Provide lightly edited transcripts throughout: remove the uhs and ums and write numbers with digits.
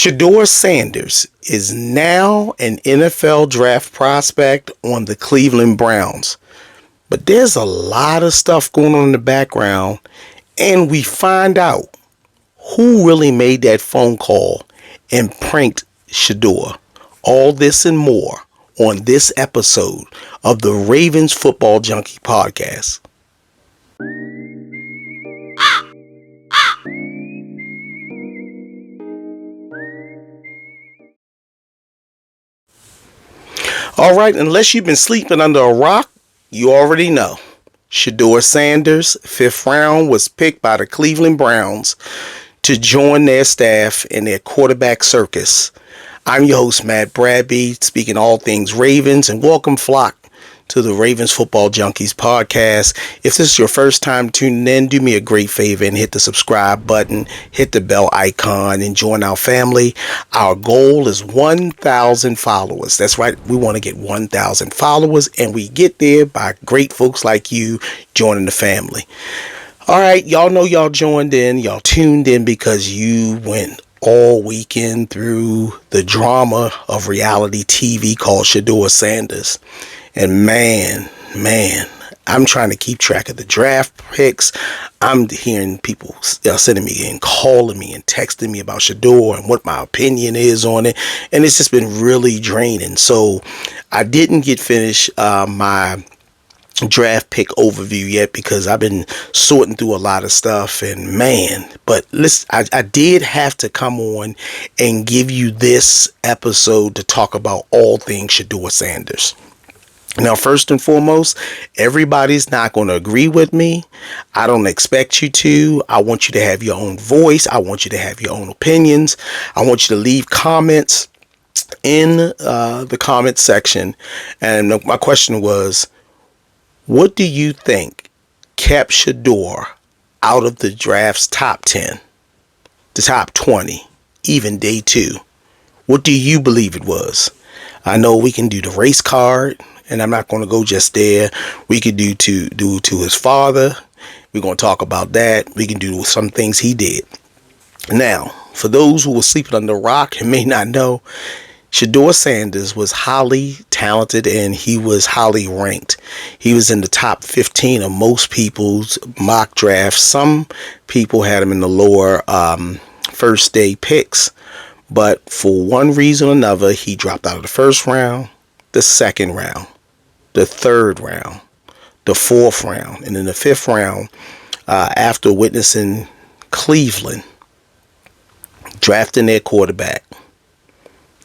Shedeur Sanders is now an NFL draft prospect on the Cleveland Browns. But there's a lot of stuff going on in the background, and we find out who really made that phone call and pranked Shedeur. All this and more on this episode of the Ravens Football Junkies Podcast. All right, unless you've been sleeping under a rock, you already know. Shedeur Sanders, 5th round, was picked by the Cleveland Browns to join their staff in their quarterback circus. I'm your host, Matt Bradby, speaking all things Ravens, and welcome, flock, to the Ravens Football Junkies Podcast. If this is your first time tuning in, do me a great favor and hit the subscribe button, hit the bell icon, and join our family. Our goal is 1,000 followers. That's right, we want to get 1,000 followers, and we get there by great folks like you joining the family. All right, y'all know y'all joined in, y'all tuned in because you went all weekend through the drama of reality TV called Shedeur Sanders. And man, I'm trying to keep track of the draft picks. I'm hearing people sending me and calling me and texting me about Shedeur and what my opinion is on it. And it's just been really draining. So I didn't get finished my draft pick overview yet because I've been sorting through a lot of stuff, and but listen, I did have to come on and give you this episode to talk about all things Shedeur Sanders. Now, first and foremost, everybody's not going to agree with me. I don't expect you to. I want you to have your own voice. I want you to have your own opinions. I want you to leave comments in the comment section. And my question was, what do you think kept Shedeur out of the draft's top 10, the top 20, even day 2? What do you believe it was? I know we can do the race card, and I'm not going to go just there. We could do to his father. We're going to talk about that. We can do some things he did. Now, for those who were sleeping under a rock and may not know, Shedeur Sanders was highly talented and he was highly ranked. He was in the top 15 of most people's mock drafts. Some people had him in the lower first day picks, but for one reason or another, he dropped out of the first round, the second round, the third round, the fourth round, and in the 5th round, after witnessing Cleveland drafting their quarterback,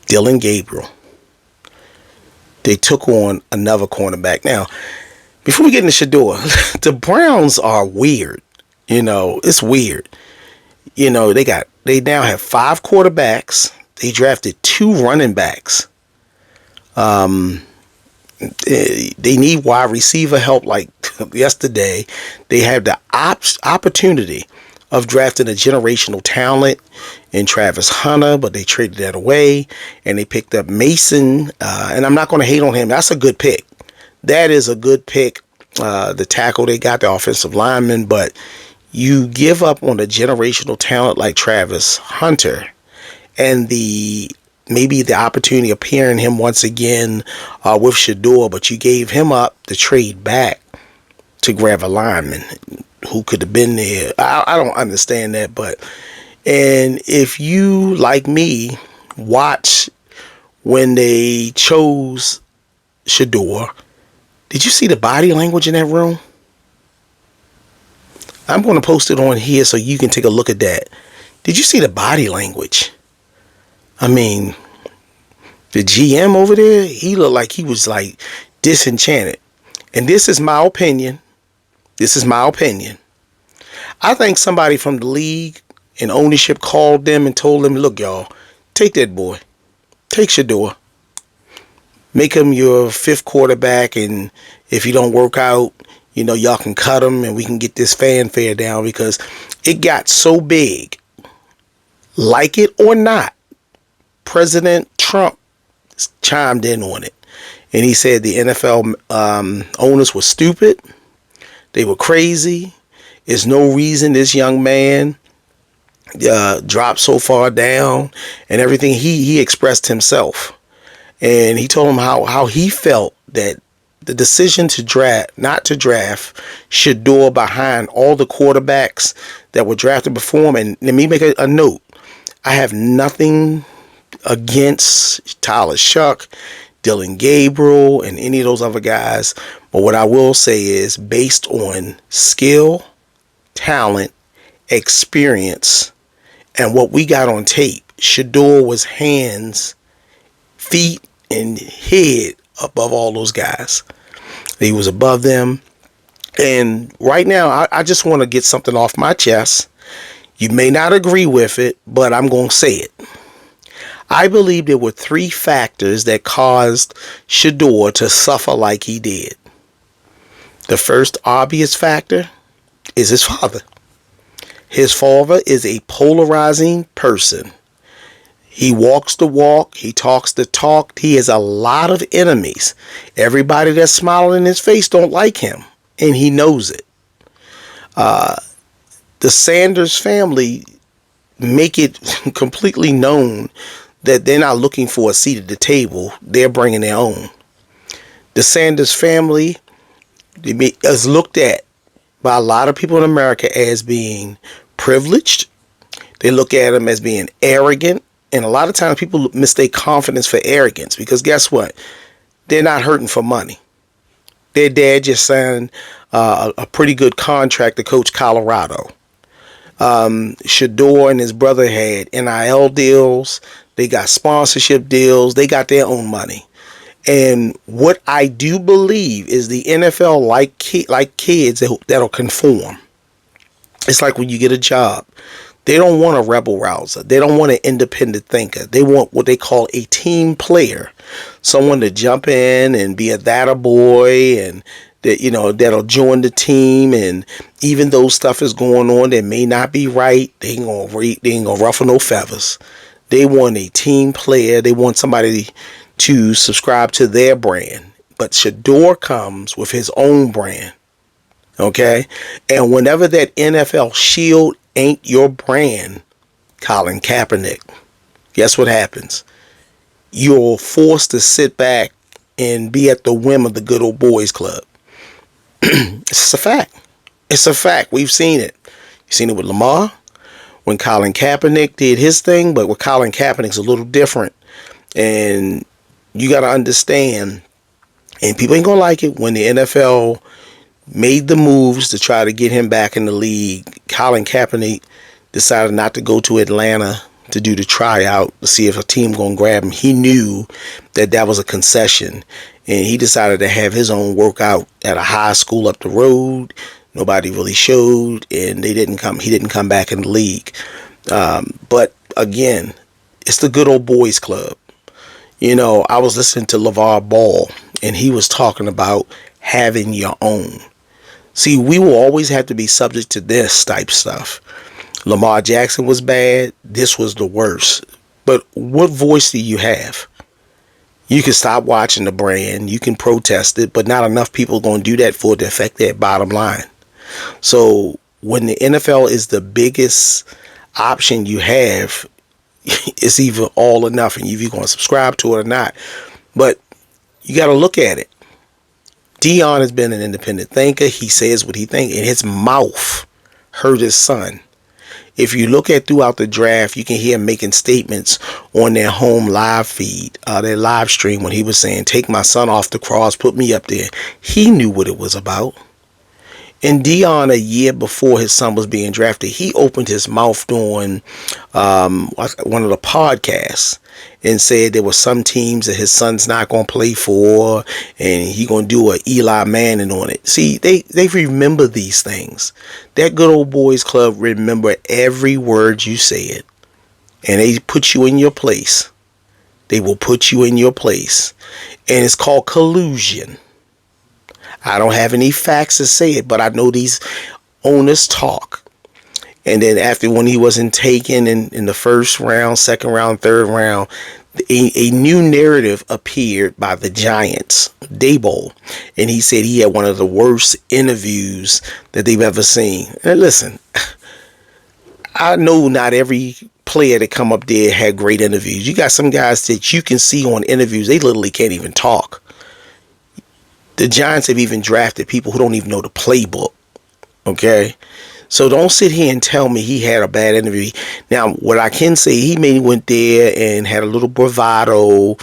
Dillon Gabriel, they took on another cornerback. Now, before we get into Shedeur, the Browns are weird. It's weird. They now have 5 quarterbacks. They drafted 2 running backs. They need wide receiver help like yesterday. They had the opportunity of drafting a generational talent in Travis Hunter, but they traded that away, and they picked up Mason, and I'm not going to hate on him. That's a good pick. That is a good pick. The tackle they got, the offensive lineman, but you give up on a generational talent like Travis Hunter, and maybe the opportunity of pairing him once again with Shedeur, but you gave him up to trade back to grab a lineman who could have been there. I don't understand that, and if you, like me, watch when they chose Shedeur, did you see the body language in that room? I'm going to post it on here so you can take a look at that. Did you see the body language? I mean, the GM over there, he looked like he was like disenchanted. And this is my opinion. I think somebody from the league and ownership called them and told them, look, y'all, take that boy. Take Shedeur. Make him your 5th quarterback, and if he don't work out, y'all can cut him and we can get this fanfare down, because it got so big. Like it or not, President Trump chimed in on it. And he said the NFL owners were stupid. They were crazy. There's no reason this young man dropped so far down and everything. He expressed himself, and he told him how he felt that the decision to not to draft Shedeur behind all the quarterbacks that were drafted before him. And let me make a note. I have nothing against Tyler Shuck, Dylan Gabriel, and any of those other guys. But what I will say is, based on skill, talent, experience, and what we got on tape, Shedeur was hands, feet, and head above all those guys. He was above them. And right now, I just want to get something off my chest. You may not agree with it, but I'm going to say it. I believe there were 3 factors that caused Shedeur to suffer like he did. The first obvious factor is his father. His father is a polarizing person. He walks the walk. He talks the talk. He has a lot of enemies. Everybody that's smiling in his face don't like him, and he knows it. The Sanders family make it completely known that they're not looking for a seat at the table. They're bringing their own. The Sanders family is looked at by a lot of people in America as being privileged. They look at them as being arrogant. And a lot of times people mistake confidence for arrogance, because guess what? They're not hurting for money. Their dad just signed a pretty good contract to coach Colorado. Shedeur and his brother had NIL deals. They got sponsorship deals. They got their own money. And what I do believe is the NFL like kids that'll conform. It's like when you get a job. They don't want a rebel rouser. They don't want an independent thinker. They want what they call a team player. Someone to jump in and be a that boy, and that, that'll join the team. And even though stuff is going on that may not be right, they ain't gonna ruffle no feathers. They want a team player. They want somebody to subscribe to their brand. But Shedeur comes with his own brand. Okay? And whenever that NFL shield ain't your brand, Colin Kaepernick, guess what happens? You're forced to sit back and be at the whim of the good old boys club. It's a fact. It's a fact. We've seen it. You've seen it with Lamar when Colin Kaepernick did his thing, but with Colin Kaepernick's a little different. And you got to understand, and people ain't going to like it, when the NFL made the moves to try to get him back in the league, Colin Kaepernick decided not to go to Atlanta to do the tryout to see if a team going to grab him. He knew that was a concession, and he decided to have his own workout at a high school up the road. Nobody really showed, and he didn't come back in the league. But again, it's the good old boys club. I was listening to LeVar Ball, and he was talking about having your own. See, we will always have to be subject to this type stuff. Lamar Jackson was bad. This was the worst. But what voice do you have? You can stop watching the brand. You can protest it, but not enough people are going to do that for it to affect their bottom line. So when the NFL is the biggest option you have, it's either all or nothing. You're going to subscribe to it or not. But you got to look at it. Deion has been an independent thinker. He says what he thinks, and his mouth hurt his son. If you look at throughout the draft, you can hear him making statements on their home live feed, their live stream, when he was saying, take my son off the cross, put me up there. He knew what it was about. And Deion, a year before his son was being drafted, he opened his mouth during one of the podcasts and said there were some teams that his son's not going to play for, and he going to do a Eli Manning on it. See, they remember these things. That good old boys club remember every word you said, and they put you in your place. They will put you in your place, and it's called collusion. I don't have any facts to say it, but I know these owners talk. And then after, when he wasn't taken in the first round, second round, third round, a new narrative appeared by the Giants, Daboll. And he said he had one of the worst interviews that they've ever seen. And listen, I know not every player that come up there had great interviews. You got some guys that you can see on interviews, they literally can't even talk. The Giants have even drafted people who don't even know the playbook. Okay? So don't sit here and tell me he had a bad interview. Now, what I can say, he maybe went there and had a little bravado,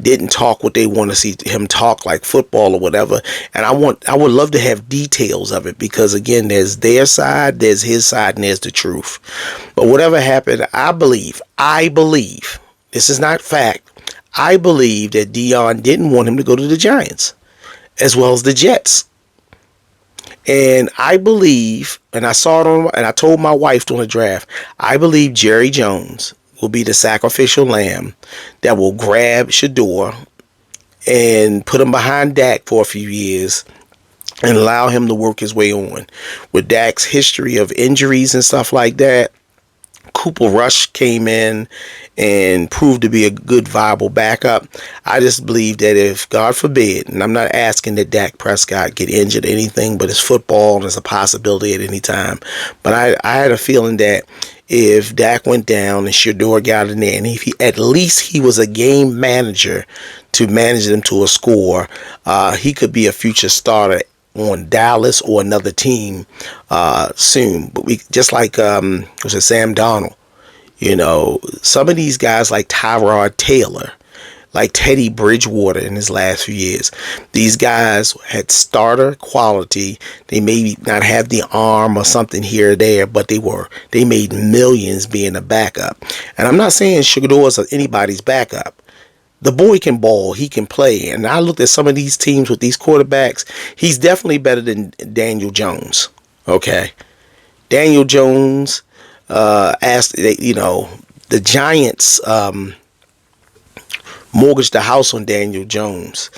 didn't talk what they want to see him talk, like football or whatever. And I would love to have details of it, because again, there's their side, there's his side, and there's the truth. But whatever happened, I believe, this is not fact, I believe that Deion didn't want him to go to the Giants, as well as the Jets. And I believe, and I saw it on, and I told my wife during the draft, I believe Jerry Jones will be the sacrificial lamb that will grab Shedeur and put him behind Dak for a few years and allow him to work his way on. With Dak's history of injuries and stuff like that, Cooper Rush came in and proved to be a good, viable backup. I just believe that if, God forbid, and I'm not asking that Dak Prescott get injured or anything, but it's football and it's a possibility at any time. But I had a feeling that if Dak went down and Shedeur got in there, and if he, at least he was a game manager to manage them to a score, he could be a future starter on Dallas or another team soon. But we just like was it Sam Darnold, some of these guys like Tyrod Taylor, like Teddy Bridgewater in his last few years, these guys had starter quality. They may not have the arm or something here or there, but they made millions being a backup. And I'm not saying Shedeur is anybody's backup. The boy can ball. He can play. And I looked at some of these teams with these quarterbacks. He's definitely better than Daniel Jones. Okay. Daniel Jones asked, the Giants mortgaged the house on Daniel Jones.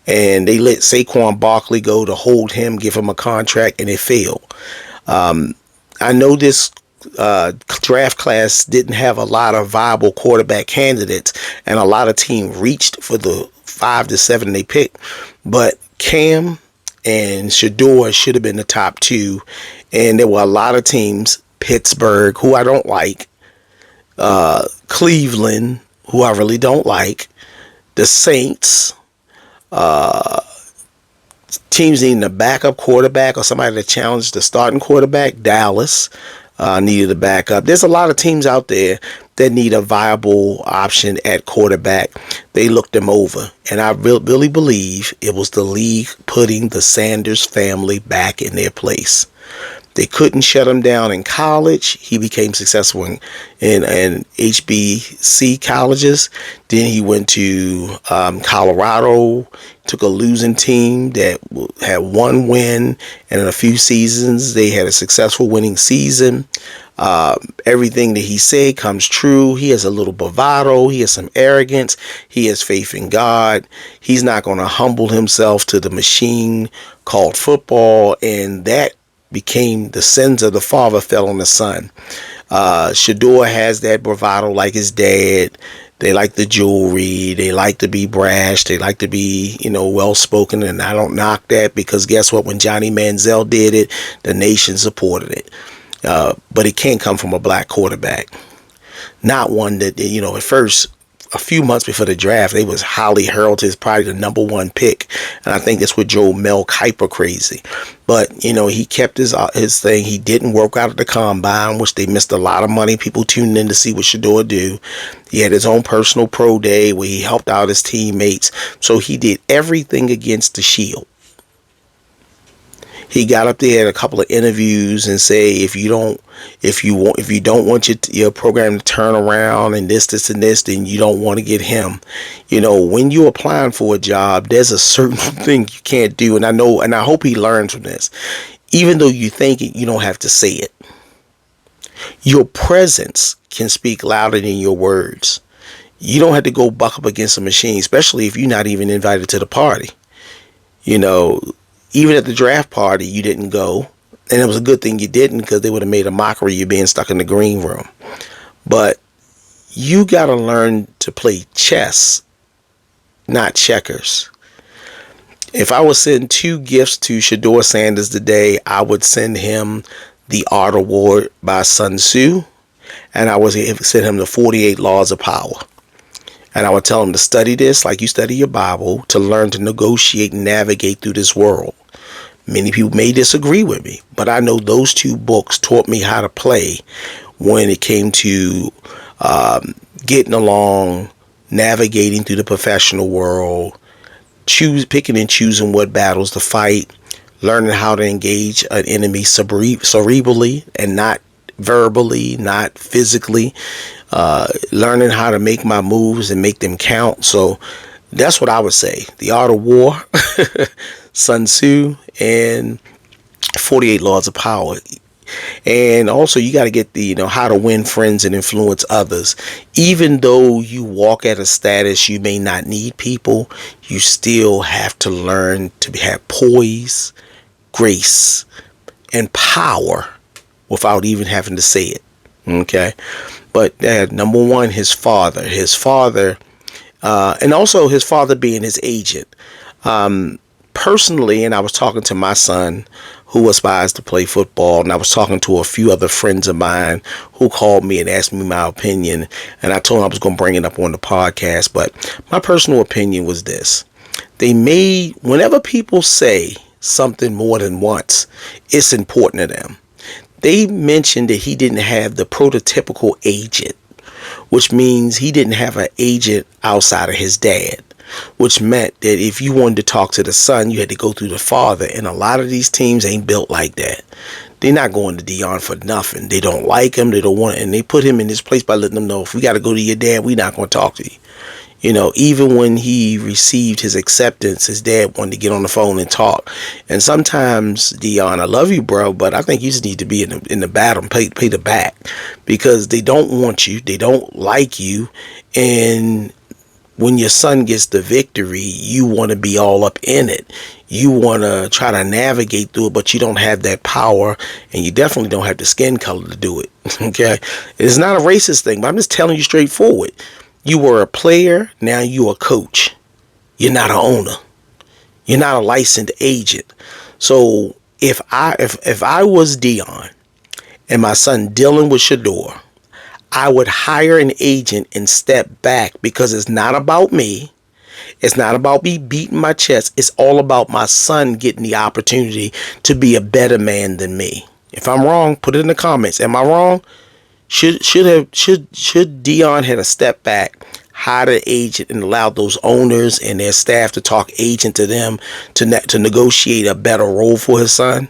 And they let Saquon Barkley go to hold him, give him a contract, and it failed. I know this draft class didn't have a lot of viable quarterback candidates, and a lot of teams reached for the 5 to 7 they picked, but Cam and Shedeur should have been the top two. And there were a lot of teams, Pittsburgh, who I don't like, Cleveland, who I really don't like, the Saints, teams needing a backup quarterback or somebody to challenge the starting quarterback. Dallas needed a backup. There's a lot of teams out there that need a viable option at quarterback. They looked them over, and I really believe it was the league putting the Sanders family back in their place. They couldn't shut him down in college. He became successful in HBC colleges. Then he went to Colorado, took a losing team that had one win, and in a few seasons they had a successful winning season. Everything that he said comes true. He has a little bravado. He has some arrogance. He has faith in God. He's not going to humble himself to the machine called football, and that became the sins of the father fell on the son. Shedeur has that bravado like his dad. They like the jewelry. They like to be brash. They like to be, well-spoken. And I don't knock that, because guess what? When Johnny Manziel did it, the nation supported it. But it can't come from a black quarterback. Not one that, at first, a few months before the draft, they was highly heralded as probably the number one pick. And I think that's what drove Mel Kiper crazy. But, he kept his thing. He didn't work out at the combine, which they missed a lot of money. People tuned in to see what Shedeur do. He had his own personal pro day where he helped out his teammates. So he did everything against the Shield. He got up there at a couple of interviews and say, if you don't want your program to turn around and this and this, then you don't want to get him. When you're applying for a job, there's a certain thing you can't do. And I know, and I hope he learns from this. Even though you think it, you don't have to say it. Your presence can speak louder than your words. You don't have to go buck up against a machine, especially if you're not even invited to the party. Even at the draft party, you didn't go. And it was a good thing you didn't, because they would have made a mockery of you being stuck in the green room. But you got to learn to play chess, not checkers. If I was sending 2 gifts to Shedeur Sanders today, I would send him The Art of War by Sun Tzu, and I would send him the 48 Laws of Power. And I would tell him to study this like you study your Bible, to learn to negotiate and navigate through this world. Many people may disagree with me, but I know those two books taught me how to play when it came to getting along, navigating through the professional world, picking and choosing what battles to fight, learning how to engage an enemy cerebrally and not verbally, not physically, learning how to make my moves and make them count. So that's what I would say. The Art of War, Sun Tzu, and 48 Laws of Power. And also you got to get the, how to win friends and influence others. Even though you walk at a status you may not need people, you still have to learn to have poise, grace, and power without even having to say it. Okay. But number one, his father, and also his father being his agent. Personally, and I was talking to my son who aspires to play football, and I was talking to a few other friends of mine who called me and asked me my opinion, and I told them I was going to bring it up on the podcast. But my personal opinion was this: whenever people say something more than once, it's important to them. They mentioned that he didn't have the prototypical agent, which means he didn't have an agent outside of his dad, which meant that if you wanted to talk to the son, you had to go through the father. And a lot of these teams ain't built like that. They're not going to Deion for nothing. They don't like him. They don't want it. And they put him in this place by letting him know, if we got to go to your dad, we're not going to talk to you. Even when he received his acceptance, his dad wanted to get on the phone and talk. And sometimes, Deion, I love you, bro, but I think you just need to be in the battle and pay the back, because they don't want you. They don't like you. And when your son gets the victory, you want to be all up in it. You want to try to navigate through it, but you don't have that power, and you definitely don't have the skin color to do it. Okay? It's not a racist thing, but I'm just telling you straightforward. You were a player, now you're a coach. You're not an owner. You're not a licensed agent. So if I was Deion and my son dealing with Shedeur, I would hire an agent and step back, because it's not about me. It's not about me beating my chest. It's all about my son getting the opportunity to be a better man than me. If I'm wrong, put it in the comments. Am I wrong? Should Deion had a step back, hired an agent, and allowed those owners and their staff to talk agent to them to negotiate a better role for his son?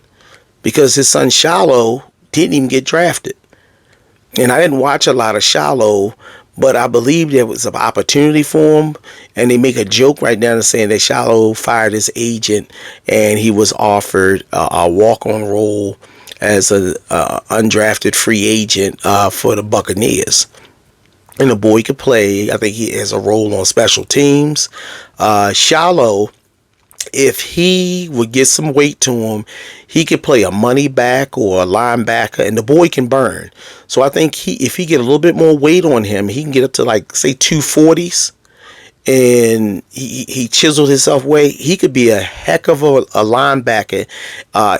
Because his son Shilo didn't even get drafted. And I didn't watch a lot of Shilo, but I believe there was an opportunity for him. And they make a joke right now saying that Shilo fired his agent and he was offered a walk-on role as an undrafted free agent for the Buccaneers. And the boy could play. I think he has a role on special teams. Shilo, if he would get some weight to him, he could play a money back or a linebacker, and the boy can burn. So I think if he get a little bit more weight on him, he can get up to, like, say 240s, and he chiseled himself weight. He could be a heck of a linebacker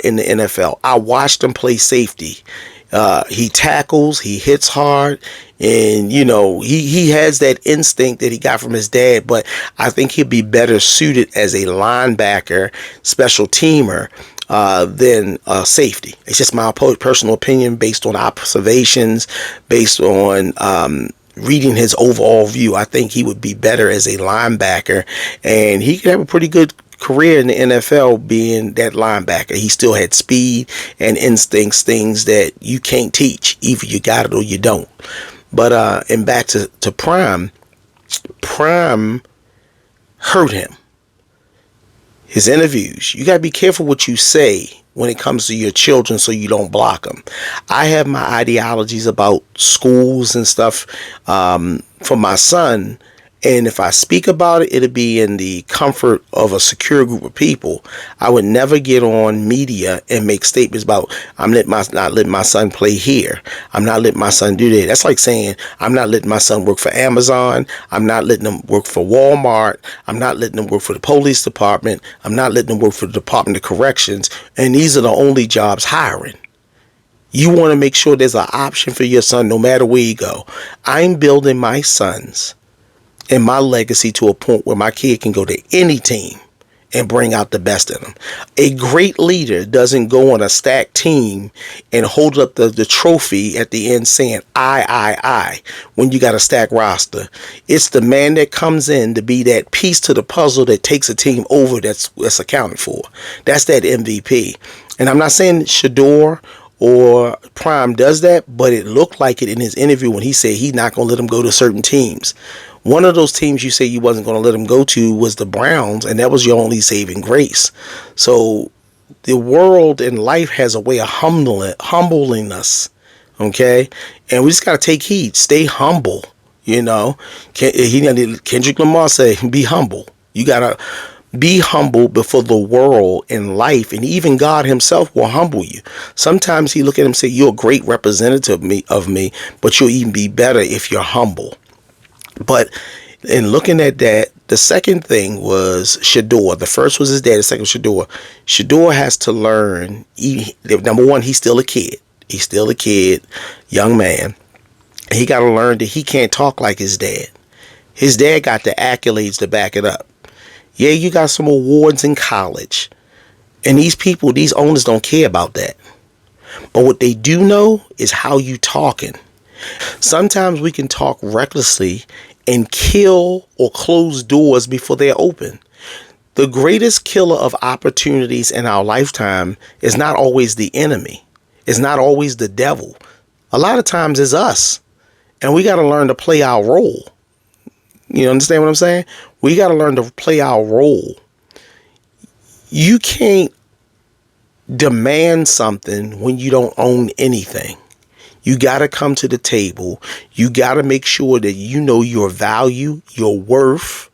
in the NFL. I watched him play safety. He tackles, he hits hard, and he has that instinct that he got from his dad. But I think he'd be better suited as a linebacker, special teamer, than safety. It's just my personal opinion based on observations, based on reading his overall view. I think he would be better as a linebacker, and he could have a pretty good career in the NFL being that linebacker. He still had speed and instincts, things that you can't teach. Either you got it or you don't. But and back to Prime hurt him. His interviews. You got to be careful what you say when it comes to your children so you don't block them. I have my ideologies about schools and stuff for my son. And if I speak about it, it'll be in the comfort of a secure group of people. I would never get on media and make statements about, I'm not letting my son play here. I'm not letting my son do that. That's like saying, I'm not letting my son work for Amazon. I'm not letting him work for Walmart. I'm not letting him work for the police department. I'm not letting him work for the Department of Corrections. And these are the only jobs hiring. You want to make sure there's an option for your son no matter where you go. I'm building my sons and my legacy to a point where my kid can go to any team and bring out the best in them. A great leader doesn't go on a stacked team and hold up the trophy at the end saying, I, when you got a stacked roster. It's the man that comes in to be that piece to the puzzle that takes a team over that's accounted for. That's that MVP. And I'm not saying Shedeur or Prime does that, but it looked like it in his interview when he said he's not going to let him go to certain teams. One of those teams you say you wasn't going to let him go to was the Browns, and that was your only saving grace. So the world and life has a way of humbling us, okay? And we just got to take heed. Stay humble, you know. Kendrick Lamar say, be humble. You got to be humble before the world and life, and even God himself will humble you. Sometimes he look at him and say, you're a great representative of me, but you'll even be better if you're humble. But in looking at that, the second thing was Shedeur. The first was his dad. The second was Shedeur. Shedeur has to learn. Number one, he's still a kid. He's still a kid, young man. He got to learn that he can't talk like his dad. His dad got the accolades to back it up. Yeah, you got some awards in college. And these people, these owners don't care about that. But what they do know is how you talking. Sometimes we can talk recklessly and kill or close doors before they're open. The greatest killer of opportunities in our lifetime is not always the enemy. It's not always the devil. A lot of times it's us. And we got to learn to play our role. You understand what I'm saying? We got to learn to play our role. You can't demand something when you don't own anything. You got to come to the table. You got to make sure that you know your value, your worth.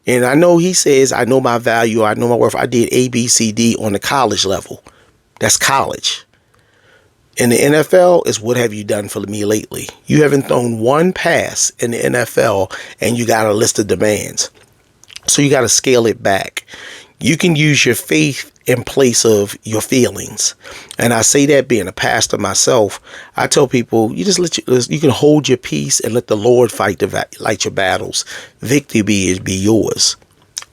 And I know he says, I know my value. I know my worth. I did A, B, C, D on the college level. That's college. In the NFL is what have you done for me lately? You haven't thrown one pass in the NFL and you got a list of demands. So you got to scale it back. You can use your faith in place of your feelings. And I say that being a pastor myself, I tell people, you can hold your peace and let the Lord fight your battles. Victory be yours.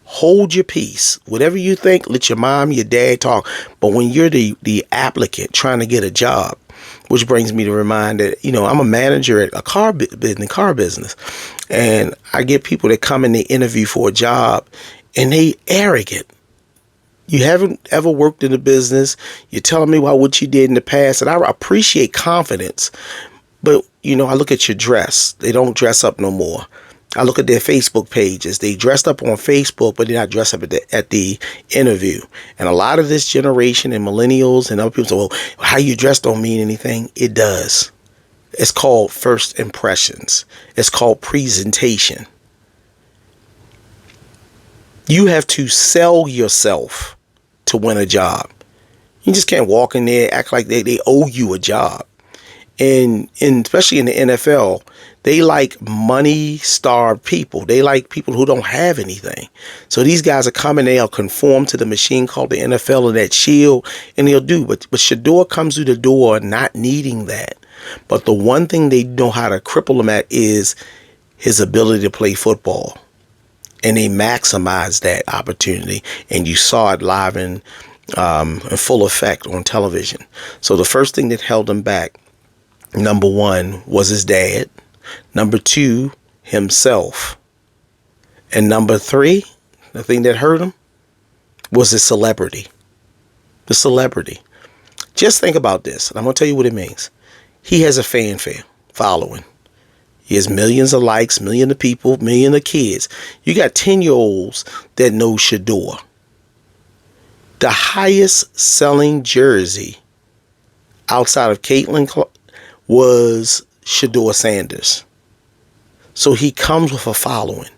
Hold your peace. Whatever you think, let your mom, your dad talk. But when you're the applicant trying to get a job, which brings me to remind that, I'm a manager at a car business. And I get people that come and they interview for a job and they arrogant. You haven't ever worked in a business. You're telling me about what you did in the past. And I appreciate confidence. But, I look at your dress. They don't dress up no more. I look at their Facebook pages. They dressed up on Facebook, but they're not dressed up at the interview. And a lot of this generation and millennials and other people say, well, how you dress don't mean anything. It does. It's called first impressions. It's called presentation. You have to sell yourself to win a job. You just can't walk in there, act like they owe you a job. And especially in the NFL, they like money-starved people. They like people who don't have anything. So these guys are coming, they'll conform to the machine called the NFL and that shield, and they'll do. But Shedeur comes through the door not needing that. But the one thing they know how to cripple him at is his ability to play football. And they maximize that opportunity. And you saw it live in full effect on television. So the first thing that held him back, number one, was his dad. Number two, himself. And number three, the thing that hurt him was his celebrity. The celebrity. Just think about this. And I'm going to tell you what it means. He has a fanfare following. He has millions of likes, millions of people, millions of kids. You got 10-year-olds that know Shedeur. The highest selling jersey outside of Caitlin was Shedeur Sanders. So he comes with a following.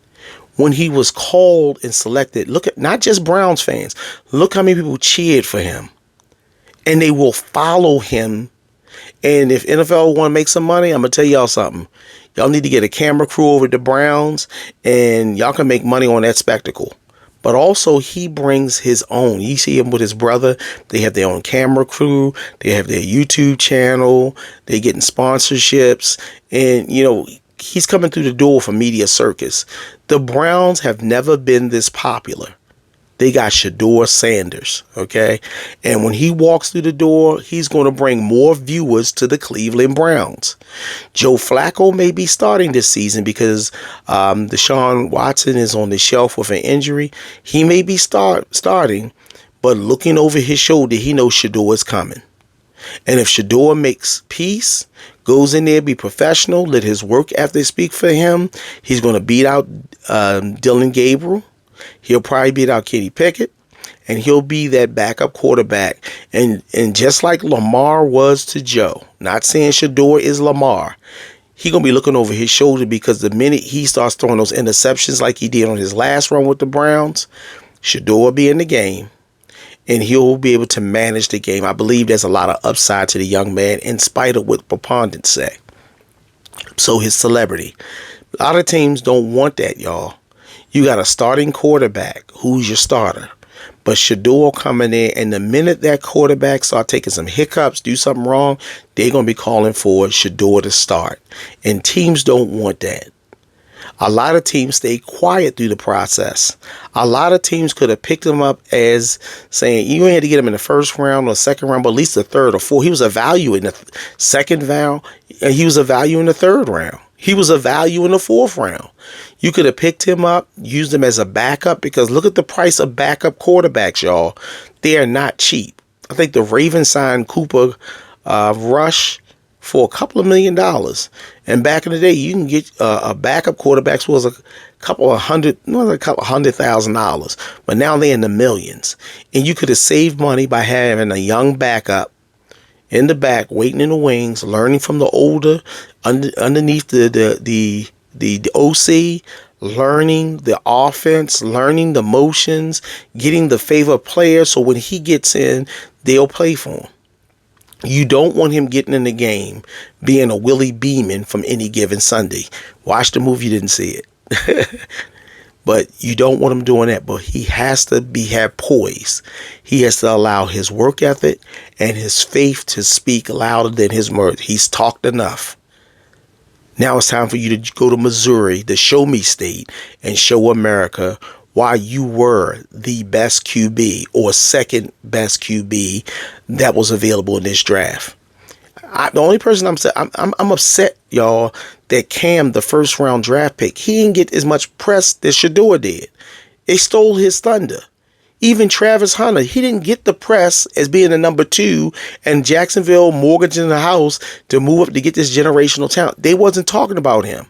When he was called and selected, look at not just Browns fans, look how many people cheered for him. And they will follow him. And if NFL want to make some money, I'm going to tell y'all something. Y'all need to get a camera crew over at the Browns and y'all can make money on that spectacle. but also he brings his own. You see him with his brother. They have their own camera crew. They have their YouTube channel. They're getting sponsorships. And, he's coming through the door for media circus. The Browns have never been this popular. They got Shedeur Sanders, okay? And when he walks through the door, he's going to bring more viewers to the Cleveland Browns. Joe Flacco may be starting this season because Deshaun Watson is on the shelf with an injury. He may be starting, but looking over his shoulder, he knows Shedeur is coming. And if Shedeur makes peace, goes in there, be professional, let his work ethic speak for him, he's going to beat out Dylan Gabriel. He'll probably beat out Kenny Pickett, and he'll be that backup quarterback. And just like Lamar was to Joe, not saying Shedeur is Lamar, he's going to be looking over his shoulder because the minute he starts throwing those interceptions like he did on his last run with the Browns, Shedeur will be in the game, and he'll be able to manage the game. I believe there's a lot of upside to the young man in spite of what pundits say. So his celebrity. A lot of teams don't want that, y'all. You got a starting quarterback. Who's your starter? But Shedeur coming in, and the minute that quarterback start taking some hiccups, do something wrong, they're going to be calling for Shedeur to start. And teams don't want that. A lot of teams stay quiet through the process. A lot of teams could have picked him up as saying, you ain't had to get him in the first round or second round, but at least the third or fourth. He was a value in the second round, and he was a value in the third round. He was a value in the fourth round. You could have picked him up, used him as a backup, because look at the price of backup quarterbacks, y'all. They are not cheap. I think the Ravens signed Cooper Rush for a couple of $1 million. And back in the day, you can get a backup quarterback was a couple of $100,000. But now they're in the millions. And you could have saved money by having a young backup in the back, waiting in the wings, learning from the older, underneath the OC, learning the offense, learning the motions, getting the favorite player. So when he gets in, they'll play for him. You don't want him getting in the game being a Willie Beeman from Any Given Sunday. Watch the movie, you didn't see it. But you don't want him doing that. But he has to have poise. He has to allow his work ethic and his faith to speak louder than his words. He's talked enough. Now it's time for you to go to Missouri, the show me state, and show America why you were the best QB or second best QB that was available in this draft. The only person I'm upset, y'all, that Cam, the first round draft pick, he didn't get as much press as Shedeur did. They stole his thunder. Even Travis Hunter, he didn't get the press as being the number 2 and Jacksonville mortgaging the house to move up to get this generational talent. They wasn't talking about him.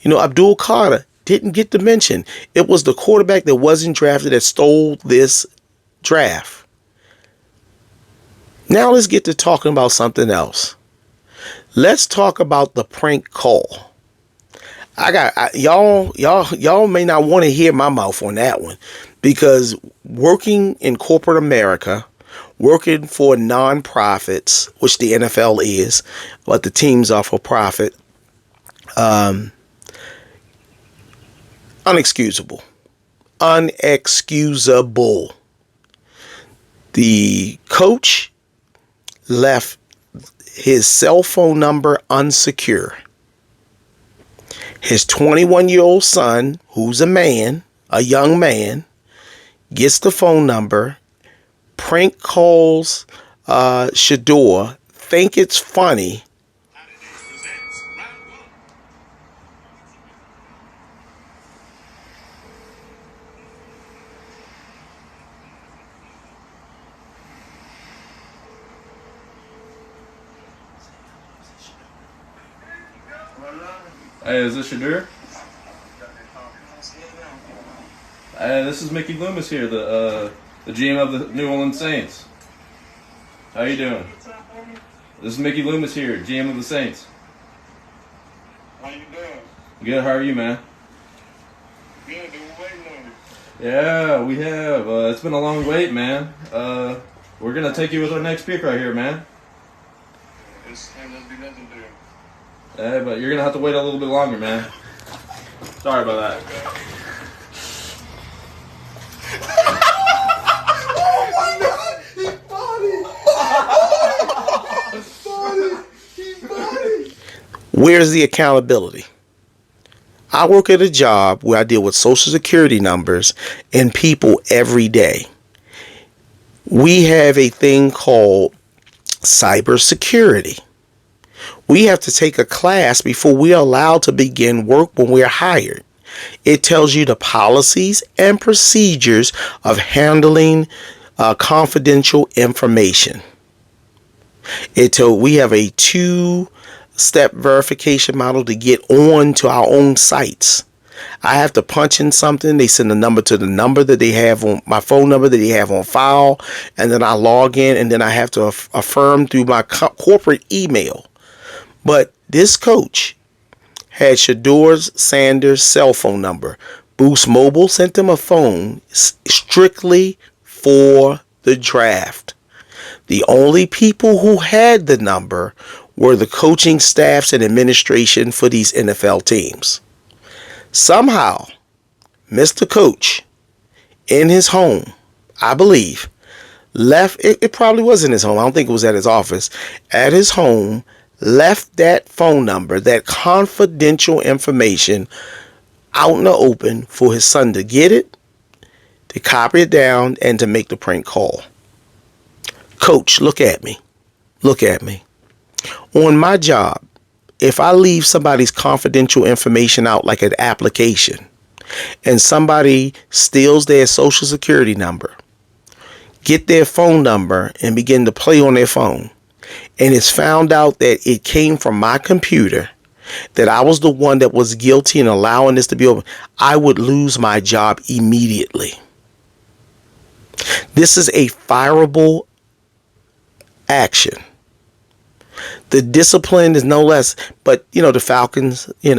Abdul Carter didn't get the mention. It was the quarterback that wasn't drafted that stole this draft. Now let's get to talking about something else. Let's talk about the prank call. Y'all may not want to hear my mouth on that one, because working in corporate America, working for nonprofits, which the NFL is, but the teams are for profit, unexcusable. The coach left his cell phone number unsecure. His 21-year-old son, who's a young man, gets the phone number, prank calls Shedeur, think it's funny. Hey, is this Shedeur? Hey, this is Mickey Loomis here, the GM of the New Orleans Saints. How you doing? This is Mickey Loomis here, GM of the Saints. How you doing? Good, how are you, man? Good, been waiting on you. Yeah, we have. It's been a long wait, man. We're going to take you with our next pick right here, man. It's ain't gonna be nothing there. Hey, but you're going to have to wait a little bit longer, man. Sorry about that. Where's the accountability? I work at a job where I deal with social security numbers and people every day. We have a thing called cybersecurity. We have to take a class before we're allowed to begin work when we're hired. It tells you the policies and procedures of handling confidential information. We have a 2-step verification model to get on to our own sites. I have to punch in something. They send a number to the number that they have on my phone number that they have on file. And then I log in, and then I have to affirm through my corporate email. But this coach had Shedeur Sanders' cell phone number. Boost Mobile sent him a phone strictly for the draft. The only people who had the number were the coaching staffs and administration for these NFL teams. Somehow, Mr. Coach, in his home, I believe, left, it probably was in his home, I don't think it was at his office, at his home, left that phone number, that confidential information, out in the open for his son to get it, to copy it down, and to make the prank call. Coach, look at me. Look at me. On my job, if I leave somebody's confidential information out, like an application, and somebody steals their social security number, get their phone number, and begin to play on their phone, and it's found out that it came from my computer, that I was the one that was guilty in allowing this to be open, I would lose my job immediately. This is a fireable action. The discipline is no less, but the Falcons, they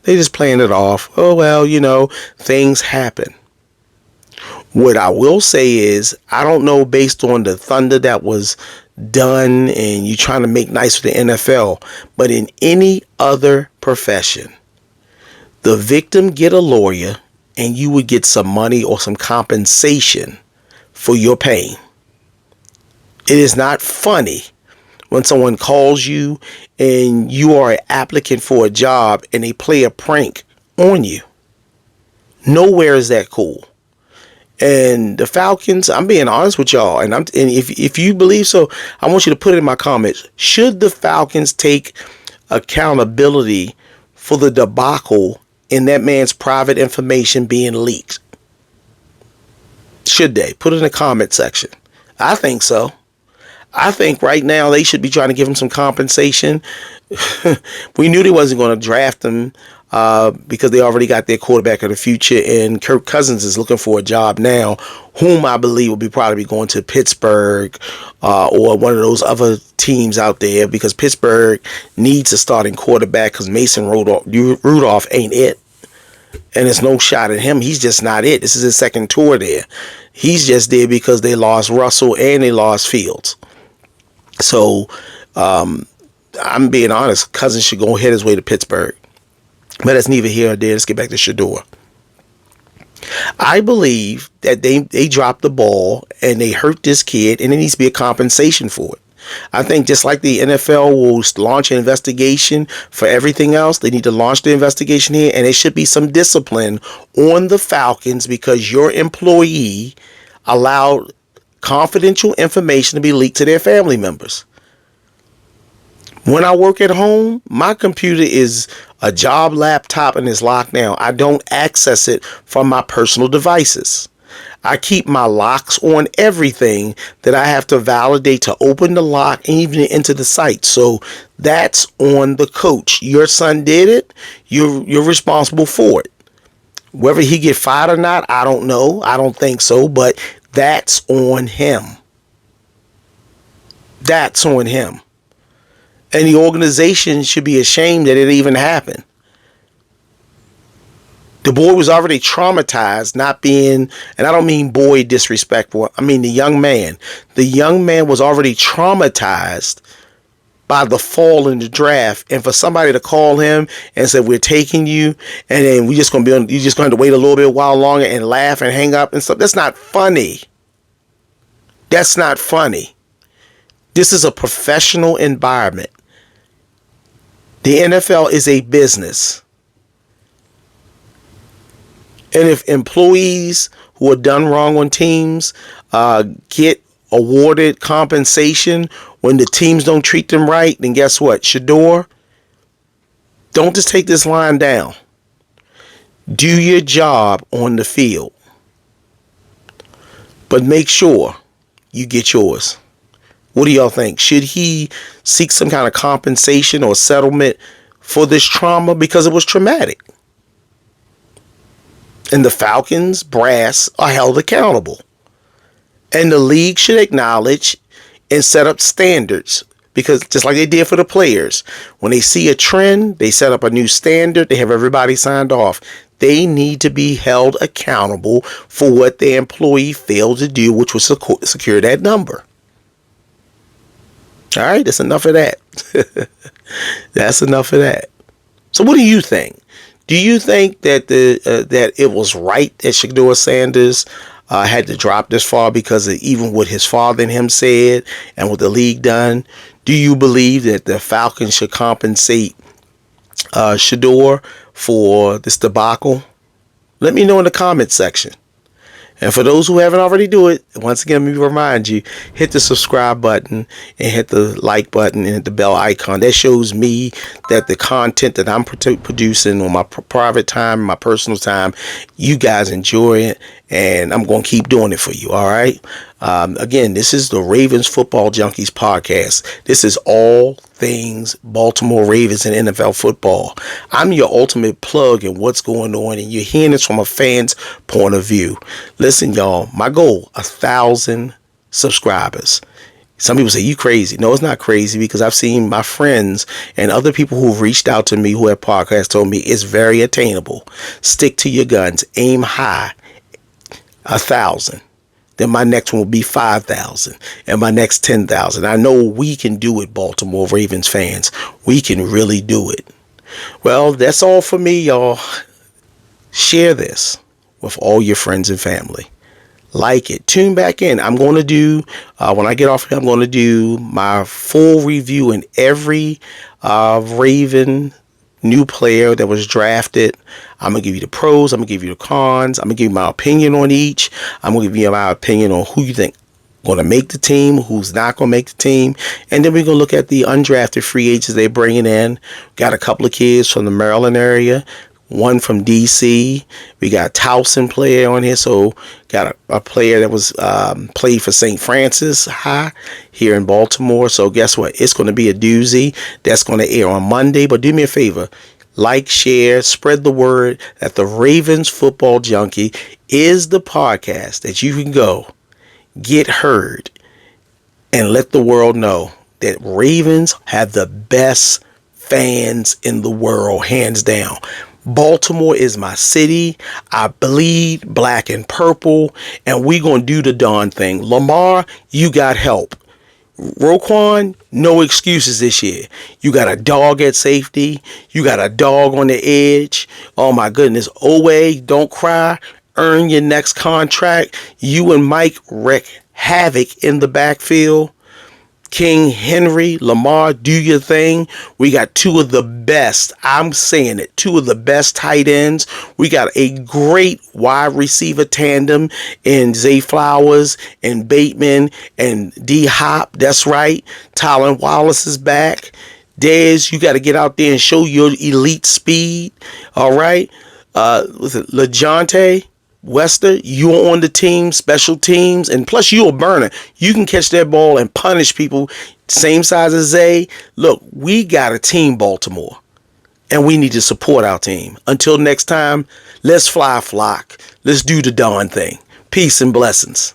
just playing it off. Oh, well, things happen. What I will say is, I don't know, based on the thunder that was done and you trying to make nice with the NFL, but in any other profession, the victim get a lawyer and you would get some money or some compensation for your pain. It is not funny when someone calls you and you are an applicant for a job and they play a prank on you. Nowhere is that cool. And the Falcons, I'm being honest with y'all, and if you believe so, I want you to put it in my comments. Should the Falcons take accountability for the debacle in that man's private information being leaked? Should they? Put it in the comment section. I think so. I think right now they should be trying to give him some compensation. We knew they wasn't going to draft him because they already got their quarterback of the future, and Kirk Cousins is looking for a job now, whom I believe will probably be going to Pittsburgh or one of those other teams out there, because Pittsburgh needs a starting quarterback because Mason Rudolph ain't it. And it's no shot at him. He's just not it. This is his second tour there. He's just there because they lost Russell and they lost Fields. So I'm being honest. Cousins should go ahead his way to Pittsburgh. But that's neither here nor there. Let's get back to Shedeur. I believe that they dropped the ball and they hurt this kid, and there needs to be a compensation for it. I think just like the NFL will launch an investigation for everything else, they need to launch the investigation here, and there should be some discipline on the Falcons because your employee allowed confidential information to be leaked to their family members. When I work at home, my computer is a job laptop and it's locked down. I don't access it from my personal devices. I keep my locks on everything that I have to validate to open the lock and even enter the site. So that's on the coach. Your son did it. You're responsible for it. Whether he get fired or not, I don't know. I don't think so, but that's on him. That's on him. And the organization should be ashamed that it even happened. The boy was already traumatized, not being, and I don't mean boy disrespectful, I mean the young man. The young man was already traumatized by the fall in the draft, and for somebody to call him and say, we're taking you, and then you're just going to have to wait a little bit while longer and laugh and hang up and stuff. That's not funny. That's not funny. This is a professional environment. The NFL is a business. And if employees who are done wrong on teams get awarded compensation when the teams don't treat them right, then guess what? Shedeur, don't just take this line down. Do your job on the field. But make sure you get yours. What do y'all think? Should he seek some kind of compensation or settlement for this trauma? Because it was traumatic. And the Falcons brass are held accountable. And the league should acknowledge and set up standards. Because just like they did for the players, when they see a trend, they set up a new standard, they have everybody signed off. They need to be held accountable for what their employee failed to do, which was secure that number. All right, that's enough of that. That's enough of that. So what do you think? Do you think that that it was right that Shedeur Sanders had to drop this far because of even what his father and him said and what the league done? Do you believe that the Falcons should compensate Shedeur for this debacle? Let me know in the comments section. And for those who haven't already do it, once again, let me remind you, hit the subscribe button and hit the like button and hit the bell icon. That shows me that the content that I'm producing on my private time, my personal time, you guys enjoy it. And I'm going to keep doing it for you. All right. Again, this is the Ravens Football Junkies Podcast. This is all things Baltimore Ravens and NFL football. I'm your ultimate plug in what's going on, and you're hearing this from a fan's point of view. Listen, y'all, my goal, 1,000 subscribers. Some people say, you crazy. No, it's not crazy, because I've seen my friends and other people who've reached out to me who have podcasts told me it's very attainable. Stick to your guns. Aim high. 1,000. Then my next one will be 5,000 and my next 10,000. I know we can do it, Baltimore Ravens fans. We can really do it. Well, that's all for me, y'all. Share this with all your friends and family. Like it. Tune back in. I'm going to do, when I get off here, I'm going to do my full review in every Raven new player that was drafted. I'm going to give you the pros. I'm going to give you the cons. I'm going to give you my opinion on each. I'm going to give you my opinion on who you think going to make the team, who's not going to make the team. And then we're going to look at the undrafted free agents they're bringing in. Got a couple of kids from the Maryland area. One from DC. We got a Towson player on here. So got a player that was played for St. Francis High here in Baltimore. So guess what? It's going to be a doozy. That's going to air on Monday. But do me a favor. Like, share, spread the word that the Ravens Football Junkie is the podcast that you can go get heard and let the world know that Ravens have the best fans in the world, hands down. Baltimore is my city. I bleed black and purple, and we going to do the darn thing. Lamar, you got help. Roquan, no excuses this year. You got a dog at safety. You got a dog on the edge. Oh my goodness. Owe, don't cry. Earn your next contract. You and Mike wreak havoc in the backfield. King, Henry, Lamar, do your thing. We got two of the best, I'm saying it, two of the best tight ends. We got a great wide receiver tandem in Zay Flowers and Bateman and D Hop. That's right. Tylen Wallace is back. Dez, you got to get out there and show your elite speed. All right. Was it LeJohntay Wester, you're on the team, special teams, and plus you're a burner. You can catch that ball and punish people same size as Zay. Look, we got a team, Baltimore, and we need to support our team. Until next time, let's fly, flock. Let's do the darn thing. Peace and blessings.